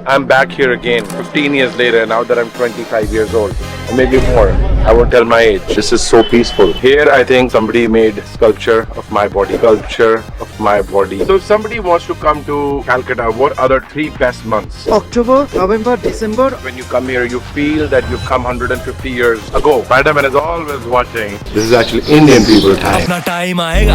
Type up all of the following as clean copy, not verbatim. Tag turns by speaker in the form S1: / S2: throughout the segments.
S1: I'm back here again 15 years later, now that I'm 25 years old, or maybe more. I won't tell my age. This is so peaceful. Here, I think somebody made sculpture of my body. Sculpture of my body. So if somebody wants to come to Calcutta, what are the 3 best months?
S2: October, November, December.
S1: When you come here, you feel that you've come 150 years ago. Spider-Man is always watching. This is actually Indian people time.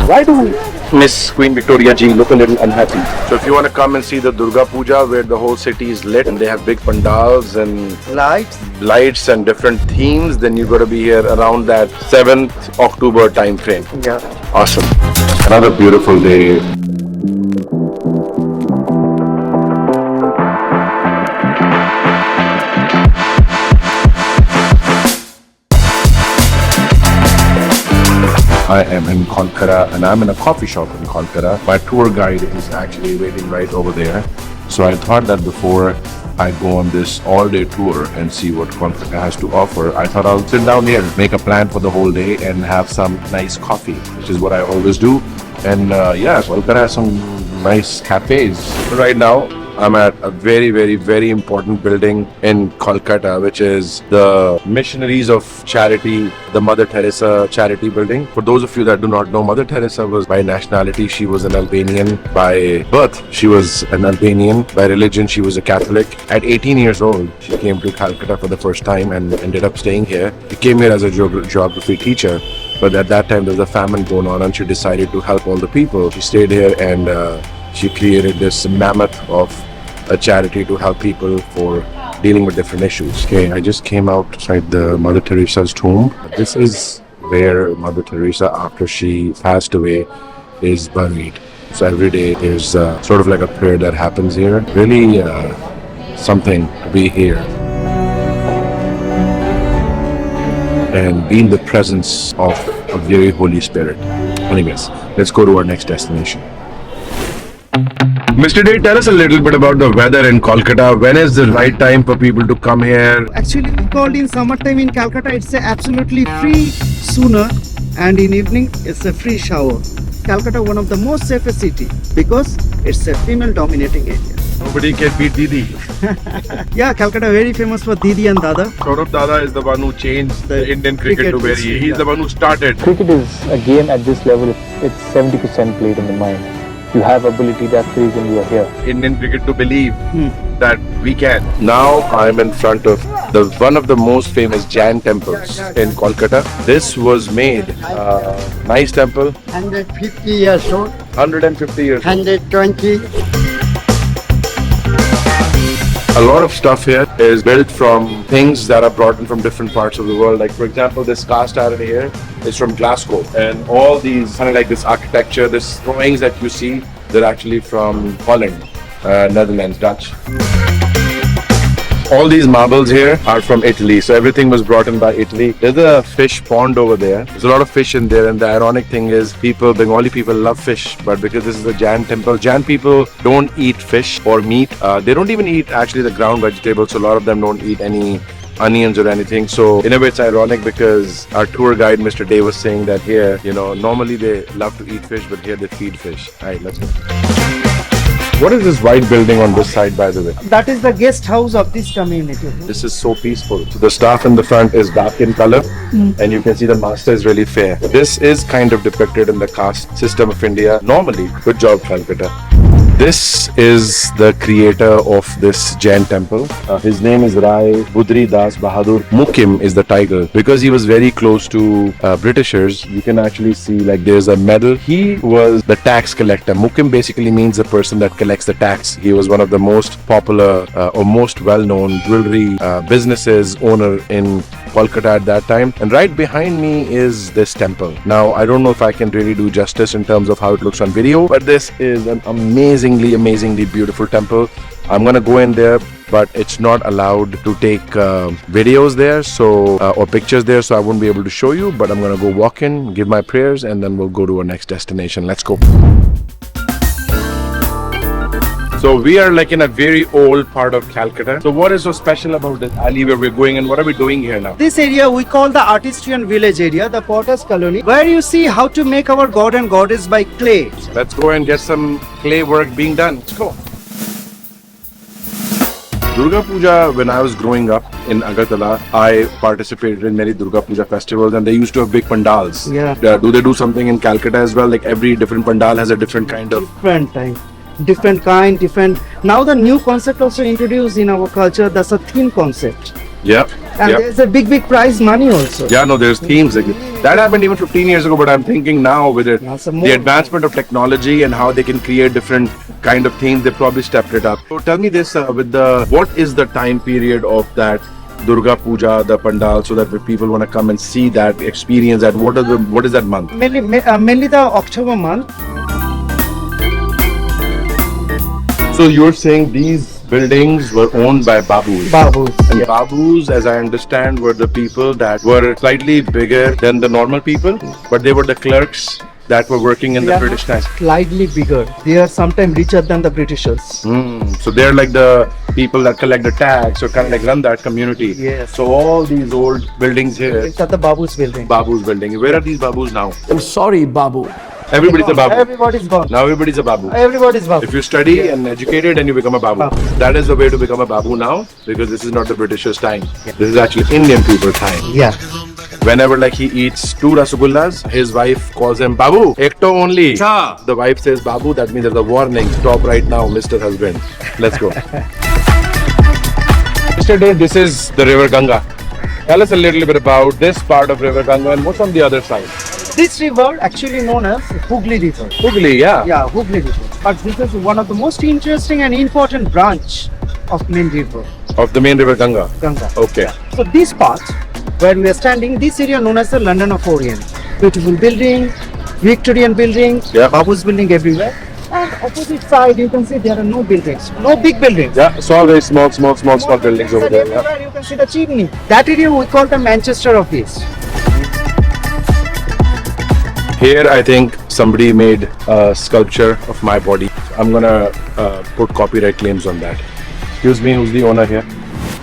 S1: Why do Miss Queen Victoria ji look a little unhappy? So if you want to come and see the Durga Puja, where the whole city is lit and they have big pandals and lights and different themes, then you got to be here around that 7th October time frame.
S2: Yeah.
S1: Awesome. Another beautiful day. I am in Kolkata and I'm in a coffee shop in Kolkata. My tour guide is actually waiting right over there. So I thought that before I go on this all-day tour and see what Kolkata has to offer, I thought I'll sit down here, make a plan for the whole day and have some nice coffee, which is what I always do. And yeah, Kolkata has some nice cafes. Right now, I'm at a very, very, very important building in Kolkata, which is the Missionaries of Charity, the Mother Teresa Charity Building. For those of you that do not know, Mother Teresa was by nationality, she was an Albanian. By birth, she was an Albanian. By religion, she was a Catholic. At 18 years old, she came to Calcutta for the first time and ended up staying here. She came here as a geography teacher. But at that time, there was a famine going on and she decided to help all the people. She stayed here and she created this mammoth of a charity to help people for dealing with different issues. Okay, I just came outside the Mother Teresa's tomb. This is where Mother Teresa, after she passed away, is buried. So every day there's sort of like a prayer that happens here. Really something to be here and be in the presence of a very Holy Spirit. Anyways, let's go to our next destination. Mr. Day, tell us a little bit about the weather in Kolkata. When is the right time for people to come here?
S2: Actually, called in summertime in Calcutta, it's absolutely free sauna, and in evening, it's a free shower. Calcutta, one of the most safest city because it's a female-dominating area.
S1: Nobody can beat Didi.
S2: Yeah, Calcutta very famous for Didi and Dada.
S1: Saurabh Dada is the one who changed the Indian cricket to where he is. He's the one who started.
S3: Cricket is a game at this level. It's 70% played in the mind. You have ability, that's the reason you are here.
S1: Indian cricket to believe that we can. Now I'm in front of one of the most famous Jain temples in Kolkata. This was made, nice temple.
S4: 150 years old.
S1: 150 years old.
S4: 120.
S1: A lot of stuff here is built from things that are brought in from different parts of the world. Like for example, this cast iron here is from Glasgow, and all these kind of like this architecture, this drawings that you see, they're actually from Holland, Netherlands, Dutch. All these marbles here are from Italy, so everything was brought in by Italy. There's a fish pond over there. There's a lot of fish in there, and the ironic thing is Bengali people love fish, but because this is a Jain temple, Jain people don't eat fish or meat. They don't even eat actually the ground vegetables, so a lot of them don't eat any onions or anything. So in a way it's ironic because our tour guide Mr. Day was saying that here, you know, normally they love to eat fish, but here they feed fish. Alright, let's go. What is this white building on this side, by the way?
S2: That is the guest house of this community.
S1: This is so peaceful. So the staff in the front is dark in color, and you can see the master is really fair. This is kind of depicted in the caste system of India. Normally, good job, Calcutta. This is the creator of this Jain temple. His name is Rai Budri Das Bahadur. Mukim is the title. Because he was very close to Britishers, you can actually see like there's a medal. He was the tax collector. Mukim basically means the person that collects the tax. He was one of the most popular or most well-known jewelry businesses owner in Kolkata at that time. And right behind me is this temple. Now, I don't know if I can really do justice in terms of how it looks on video, but this is an amazingly beautiful temple. I'm gonna go in there, but it's not allowed to take videos there, so or pictures there, so I won't be able to show you. But I'm gonna go walk in, give my prayers, and then we'll go to our next destination. Let's go. So we are like in a very old part of Calcutta. So what is so special about this alley where we're going, and what are we doing here now?
S2: This area we call the artisan village area, the Potters Colony, where you see how to make our god and goddess by clay.
S1: Let's go and get some clay work being done. Let's go. Durga Puja, when I was growing up in Agartala, I participated in many Durga Puja festivals and they used to have big pandals.
S2: Yeah.
S1: Do they do something in Calcutta as well? Like every different pandal has a different kind of...
S2: Different type, different kind, different. Now the new concept also introduced in our culture. That's a theme concept,
S1: Yeah.
S2: and
S1: Yeah.
S2: there's a big prize money also.
S1: Yeah, no, there's themes. Like, that happened even 15 years ago, but I'm thinking now with it,
S2: Now some
S1: the
S2: more.
S1: advancement of technology and how they can create different kind of themes, they probably stepped it up. So tell me this, what is the time period of that Durga Puja, the pandal, so that if people want to come and see that, experience that, what is that month?
S2: Mainly the October month.
S1: So you're saying these buildings were owned by Babus?
S2: Babus.
S1: And Babus, as I understand, were the people that were slightly bigger than the normal people, but they were the clerks that were working in
S2: They
S1: the
S2: are
S1: British time.
S2: slightly bigger. They are sometimes richer than the Britishers.
S1: So they're like the people that collect the tax or kind of like run that community.
S2: Yes.
S1: So all these old buildings here,
S2: It's at the Babus building.
S1: Babus building. Where are these Babus now?
S5: I'm sorry, Babu.
S1: Everybody's a Babu.
S2: Everybody's gone.
S1: Now everybody's a Babu.
S2: Everybody's Babu.
S1: If you study and educated and you become a Babu.
S2: Babu.
S1: That is the way to become a Babu now, because this is not the Britishers' time. This is actually Indian people's time.
S2: Yeah.
S1: Whenever like he eats 2 rasagullas, his wife calls him Babu. Ekto only. The wife says Babu, that means there's a warning. Stop right now, Mr. Husband. Let's go. Mr. Dave, this is the river Ganga. Tell us a little bit about this part of river Ganga and what's on the other side.
S2: This river actually known as Hooghly River.
S1: Hooghly, yeah.
S2: Yeah, Hooghly River. But this is one of the most interesting and important branch of main river,
S1: Of the main river Ganga.
S2: Ganga.
S1: Okay.
S2: So this part where we are standing, this area known as the London of Orient. Beautiful building, Victorian building,
S1: Yeah.
S2: Babu's building everywhere. And opposite side you can see there are no buildings, no big buildings.
S1: Yeah, so all very small buildings over
S2: And
S1: there. Yeah.
S2: everywhere you can see the chimney. That area we call the Manchester of East.
S1: Here, I think somebody made a sculpture of my body. I'm gonna put copyright claims on that. Excuse me, who's the owner here?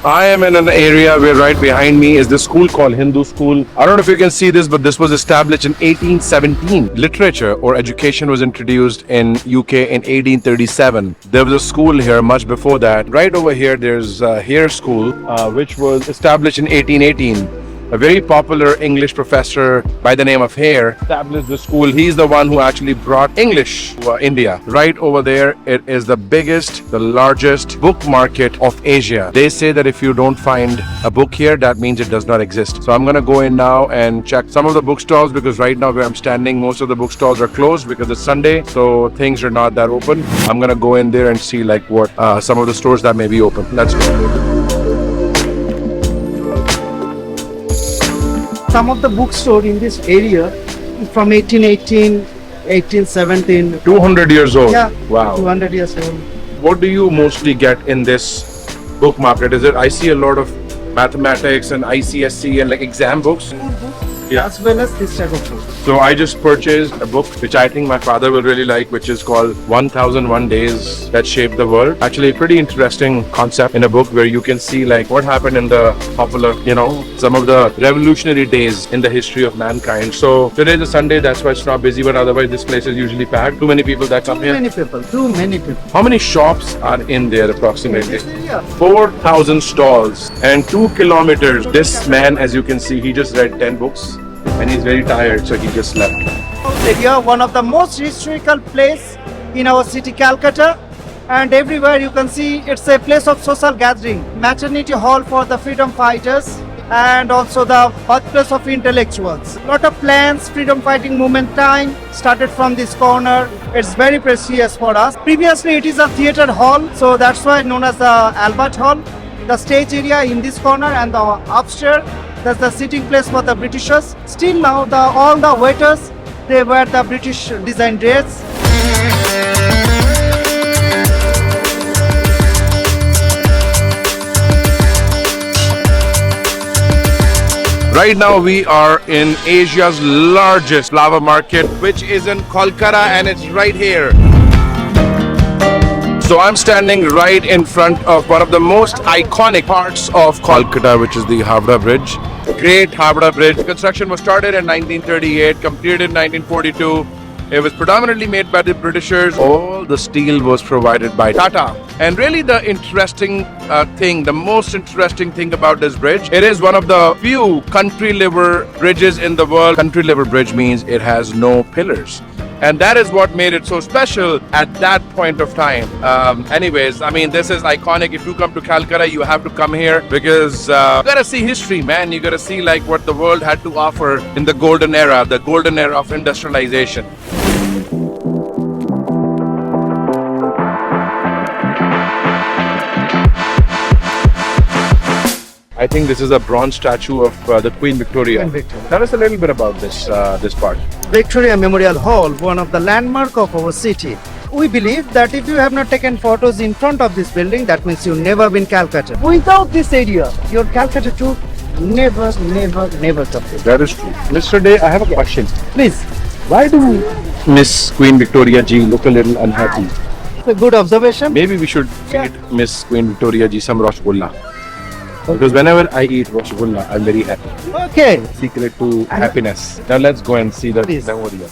S1: I am in an area where right behind me is the school called Hindu School. I don't know if you can see this, but this was established in 1817. Literature or education was introduced in UK in 1837. There was a school here much before that. Right over here, there's Hare School, which was established in 1818. A very popular English professor by the name of Hare established the school. He's the one who actually brought English to India. Right over there, it is the biggest, the largest book market of Asia. They say that if you don't find a book here, that means it does not exist. So I'm gonna go in now and check some of the bookstores, because right now where I'm standing, most of the bookstores are closed because it's Sunday, so things are not that open. I'm gonna go in there and see like what some of the stores that may be open. Let's go.
S2: Some of the bookstore in this area from 1818, 1817.
S1: 200 years old.
S2: Yeah,
S1: Wow.
S2: 200 years old.
S1: What do you mostly get in this book market? Is it, I see a lot of mathematics and ICSC and like exam books. Yeah.
S2: As well as this type of book.
S1: So I just purchased a book which I think my father will really like, which is called 1001 Days That Shaped the World. Actually, a pretty interesting concept in a book where you can see like what happened in the popular, some of the revolutionary days in the history of mankind. So today is a Sunday, that's why it's not busy, but otherwise this place is usually packed. Too many people that come here.
S2: Too many people.
S1: How many shops are in there approximately?
S2: Yeah.
S1: 4,000 stalls and 2 kilometers. This man, as you can see, he just read 10 books and he's very tired, so he just slept.
S2: Area, one of the most historical place in our city, Calcutta, and everywhere you can see it's a place of social gathering, maternity hall for the freedom fighters, and also the birthplace of intellectuals. Lot of plans, freedom fighting movement time started from this corner. It's very precious for us. Previously it is a theater hall, so that's why known as the Albert Hall. The stage area in this corner and the upstairs, that's the sitting place for the Britishers. Still now all the waiters, they wear the British design dress.
S1: Right now we are in Asia's largest flower market, which is in Kolkata, and it's right here. So I'm standing right in front of one of the most iconic parts of Kolkata, which is the Howrah Bridge. Great Howrah Bridge. Construction was started in 1938, completed in 1942. It was predominantly made by the Britishers. All the steel was provided by Tata. And really the interesting the most interesting thing about this bridge, it is one of the few cantilever bridges in the world. Cantilever bridge means it has no pillars. And that is what made it so special at that point of time. Anyways, I mean, this is iconic. If you come to Calcutta, you have to come here because you gotta see history, man. You gotta see like what the world had to offer in the golden era of industrialization. I think this is a bronze statue of the Queen Victoria.
S2: Queen Victoria.
S1: Tell us a little bit about this part.
S2: Victoria Memorial Hall, one of the landmark of our city. We believe that if you have not taken photos in front of this building, that means you've never been Calcutta. Without this area, your Calcutta tour never complete.
S1: That is true. Mr. Day, I have a question.
S2: Please,
S1: Why do Miss Queen Victoria ji look a little unhappy?
S2: it's a good observation.
S1: Maybe we should feed Miss Queen Victoria ji some Rasgulla. Because whenever I eat Rasgulla, I'm very happy.
S2: Okay.
S1: Secret to happiness. Now let's go and see the
S2: Please.
S1: memorial.